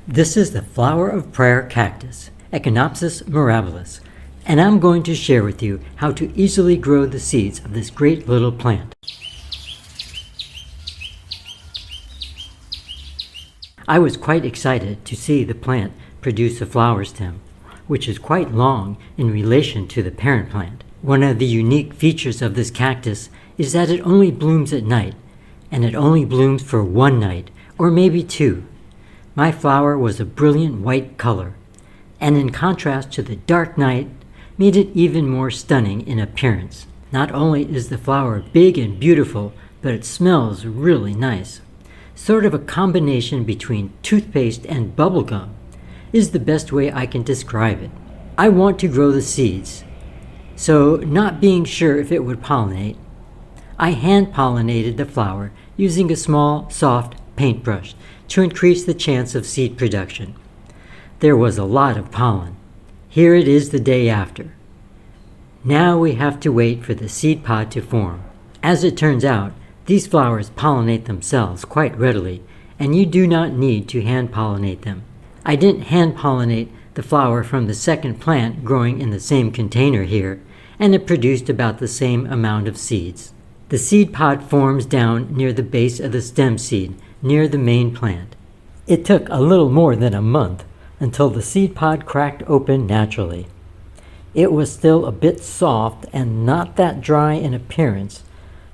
This is the Flower of Prayer Cactus, Echinopsis mirabilis, and I'm going to share with you how to easily grow the seeds of this great little plant. I was quite excited to see the plant produce a flower stem, which is quite long in relation to the parent plant. One of the unique features of this cactus is that it only blooms at night, and it only blooms for one night, or maybe two. My flower was a brilliant white color, and in contrast to the dark night, made it even more stunning in appearance. Not only is the flower big and beautiful, but it smells really nice. Sort of a combination between toothpaste and bubblegum is the best way I can describe it. I want to grow the seeds, so not being sure if it would pollinate, I hand pollinated the flower using a small, soft paintbrush to increase the chance of seed production. There was a lot of pollen. Here it is the day after. Now we have to wait for the seed pod to form. As it turns out, these flowers pollinate themselves quite readily, and you do not need to hand pollinate them. I didn't hand pollinate the flower from the second plant growing in the same container here, and it produced about the same amount of seeds. The seed pod forms down near the base of the stem seed, near the main plant. It took a little more than a month until the seed pod cracked open naturally. It was still a bit soft and not that dry in appearance,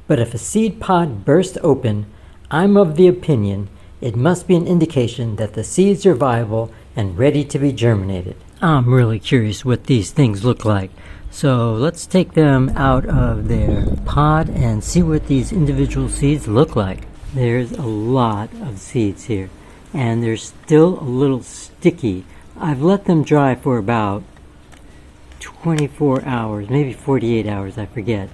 but if a seed pod burst open, I'm of the opinion it must be an indication that the seeds are viable and ready to be germinated. I'm really curious what these things look like, so let's take them out of their pod and see what these individual seeds look like. There's a lot of seeds here, and they're still a little sticky. I've let them dry for about 24 hours, maybe 48 hours, I forget.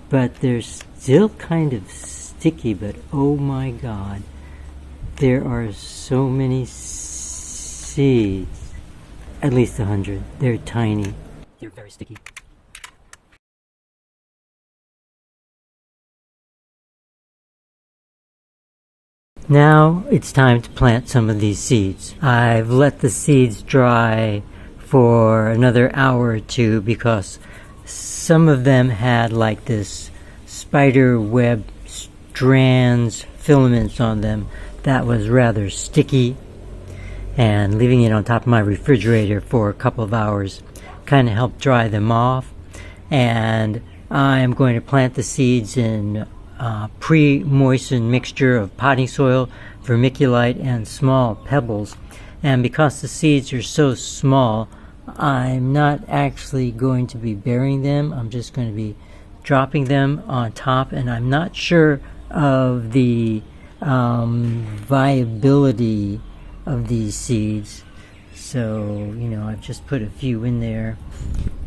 But they're still kind of sticky, but oh my God, there are so many seeds. At least 100. They're tiny. They're very sticky. Now it's time to plant some of these seeds. I've let the seeds dry for another hour or two because some of them had like this spider web strands, filaments on them that was rather sticky, and leaving it on top of my refrigerator for a couple of hours kind of helped dry them off. And I'm going to plant the seeds in pre-moistened mixture of potting soil, vermiculite, and small pebbles. And because the seeds are so small, I'm not actually going to be burying them. I'm just going to be dropping them on top, and I'm not sure of the viability of these seeds. So, I've just put a few in there,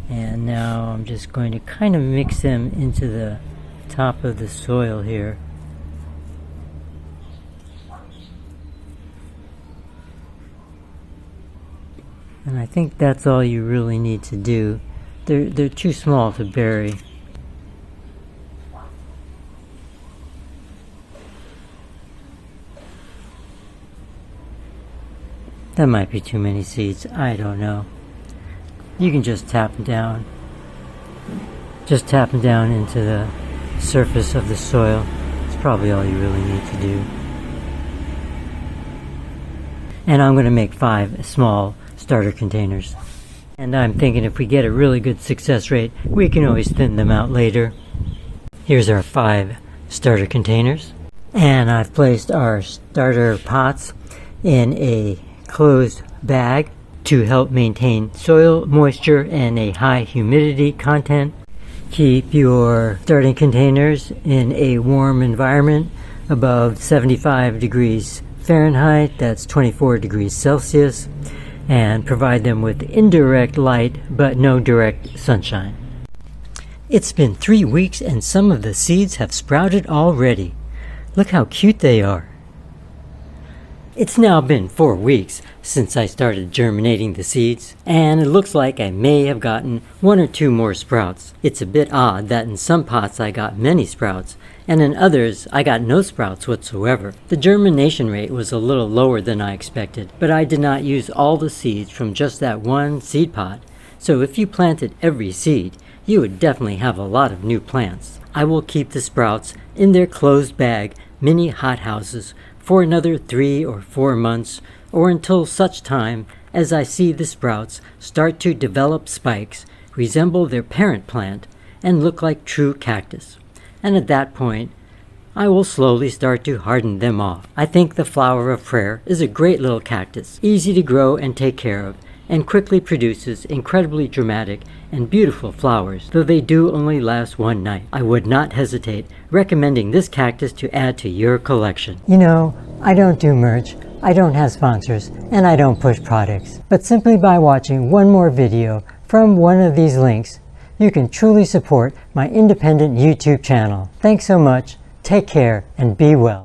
and now I'm just going to kind of mix them into the top of the soil here. And I think that's all you really need to do. They're too small to bury. That might be too many seeds. I don't know. You can just tap them down. Just tap them down into the surface of the soil. It's probably all you really need to do. And I'm going to make 5 small starter containers. And I'm thinking if we get a really good success rate, we can always thin them out later. Here's our 5 starter containers. And I've placed our starter pots in a closed bag to help maintain soil moisture and a high humidity content. Keep your starting containers in a warm environment above 75 degrees Fahrenheit, that's 24 degrees Celsius, and provide them with indirect light but no direct sunshine. It's been 3 weeks and some of the seeds have sprouted already. Look how cute they are. It's now been 4 weeks since I started germinating the seeds, and it looks like I may have gotten 1 or 2 more sprouts. It's a bit odd that in some pots I got many sprouts, and in others I got no sprouts whatsoever. The germination rate was a little lower than I expected, but I did not use all the seeds from just that one seed pod, so if you planted every seed, you would definitely have a lot of new plants. I will keep the sprouts in their closed bag mini hothouses for another 3 or 4 months, or until such time as I see the sprouts start to develop spikes, resemble their parent plant, and look like true cactus. And at that point, I will slowly start to harden them off. I think the Flower of Prayer is a great little cactus, easy to grow and take care of, and quickly produces incredibly dramatic and beautiful flowers, though they do only last one night. I would not hesitate recommending this cactus to add to your collection. You know, I don't do merch, I don't have sponsors, and I don't push products. But simply by watching one more video from one of these links, you can truly support my independent YouTube channel. Thanks so much, take care, and be well.